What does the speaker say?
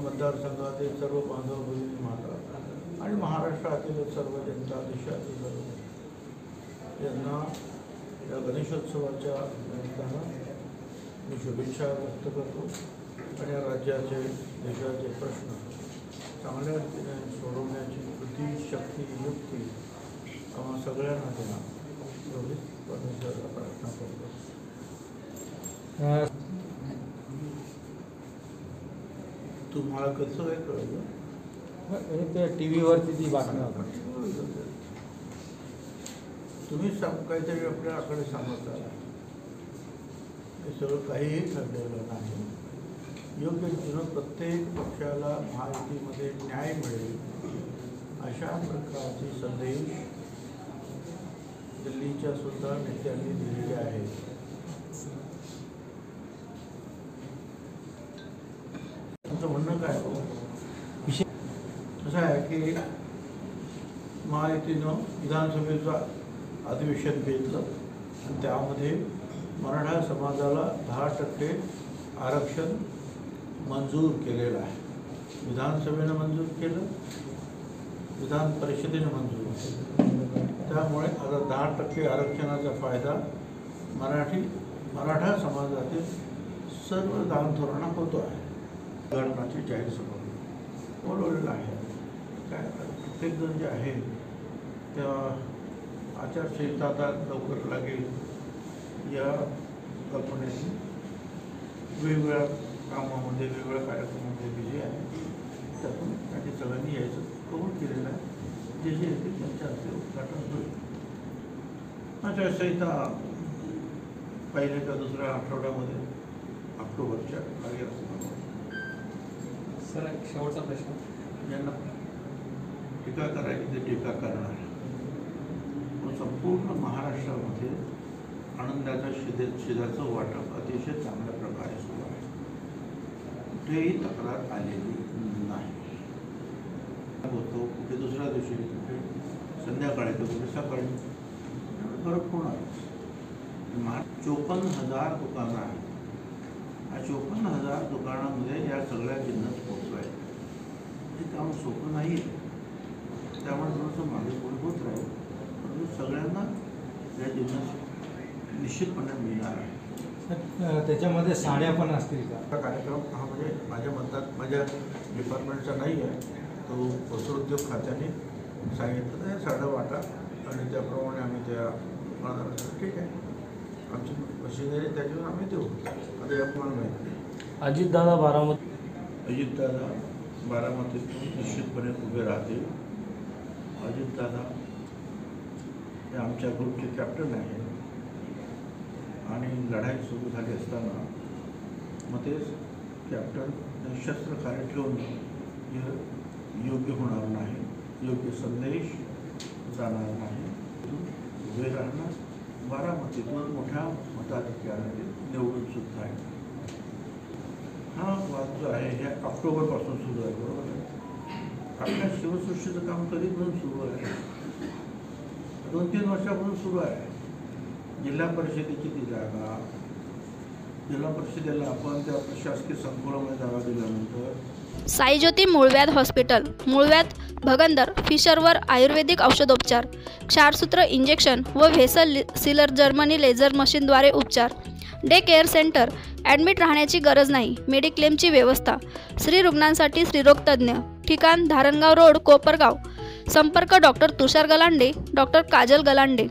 मतदारसंघातील सर्व बांधव भगिनी माता आणि महाराष्ट्रातील सर्व जनता देशातील सर्व यांना या गणेशोत्सवाच्या निमित्तानं मी शुभेच्छा व्यक्त करतो आणि या राज्याचे देशाचे प्रश्न चांगल्या रीतीने सोडवण्याची बुद्धी शक्ती युक्ती आम्हा सगळ्यांना देणार एवढीच परमेश्वराला प्रार्थना करतो। तुम्हाला कसं आहे कळलं? ते टी व्हीवरती ती बातमी तुम्ही काहीतरी आपल्याकडे सांगत आला, हे सगळं काहीही ठरलेलं नाही। योग्य रीतीनं प्रत्येक पक्षाला महायुतीमध्ये न्याय मिळेल अशा प्रकारचे संदेश दिल्लीच्या सुद्धा नेत्यांनी दिलेले आहेत। तुमचं म्हणणं काय हो? असं आहे की महायुतीनं विधानसभेचं अधिवेशन घेतलं आणि त्यामध्ये मराठा समाजाला 10% आरक्षण मंजूर केलेलं आहे। विधानसभेनं मंजूर केलं, विधान परिषदेनं मंजूर केलं। त्यामुळे आता 10% आरक्षणाचा फायदा मराठा समाजातील सर्व दानथोरांना होतो आहे। गणनाची जाहीर सभा बोलवलेलं आहे। काय प्रत्येकजण जे आहे त्या आचारसंहिता आता लवकर लागेल या कल्पनेने वेगवेगळ्या कामामध्ये वेगवेगळ्या कार्यक्रमामध्ये बिझी आहे। त्यातून त्यांनी सगळ्यांनी यायचं कबूल केलेलं आहे। जे जे येतील त्यांच्या हस्ते उद्घाटन होईल। आचारसंहिता पहिल्या का दुसऱ्या आठवड्यामध्ये ऑक्टोबरच्या काही असणार। सर शेवटचा प्रश्न, यांना टीका करायची ते टीका करणार, पण संपूर्ण महाराष्ट्रामध्ये आनंदाच्या शिद्याचं वाटप अतिशय चांगल्या प्रकारे सुरू आहे। कुठेही तक्रार आलेली नाही। होतो कुठे दुसऱ्या दिवशी, कुठे संध्याकाळी, तर कुठे सकाळी, फरक होणार। 54,000 दुकानं आहेत। या 54,000 दुकानामध्ये या सगळ्या जिन्नस पोहोचवाय हे काम सोपं नाही आहे। त्यामुळे थोडंसं मागे पुढे होत राहील, परंतु सगळ्यांना या जिन्नस निश्चितपणे मिळणार आहे। त्याच्यामध्ये साड्या पण असतील का? हा कार्यक्रम हा म्हणजे माझ्या डिपार्टमेंटचा नाही आहे, तो वस्त्रोद्योग खात्याने सांगितलं आहे साडा वाटा आणि त्याप्रमाणे आम्ही त्या ठीक आहे, आमची मशिनरी त्याच्यावर आम्ही देऊ। आता याप्रमाणे माहिती अजितदादा बारामतीतून निश्चितपणे उभे राहतील। अजितदादा हे आमच्या ग्रुपचे कॅप्टन आहे आणि लढाई सुरू झाली असताना मग ते कॅप्टन शस्त्र कार्य ठेवून योग्य होणार नाही, योग्य संदेश जाणार नाही, उभे राहणार। बारामतीतून मोठ्या मताधिक्याने निवडून सुद्धा आहे। हा वाद जो आहे हे ऑक्टोबरपासून सुरू आहे, बरोबर आहे। आपल्या शिवसृष्टीचं काम कधीपासून सुरू आहे? 2-3 वर्षापासून सुरू आहे। जिल्हा परिषदेची ती जागा, जिल्हा परिषदेला आपण त्या प्रशासकीय संकुलामध्ये जागा दिल्यानंतर साईज्योती मूळव्याध हॉस्पिटल, मूळव्याध, भगंदर, फिशरवर आयुर्वेदिक औषधोपचार, क्षारसूत्र इंजेक्शन व व्हेसल सीलर जर्मनी लेझर मशीनद्वारे उपचार, डे केअर सेंटर, ॲडमिट राहण्याची गरज नाही, मेडिक्लेमची व्यवस्था, स्त्री रुग्णांसाठी स्त्रीरोग तज्ज्ञ, ठिकाण धारणगाव रोड, कोपरगाव, संपर्क डॉक्टर तुषार गलांडे, डॉक्टर काजल गलांडे।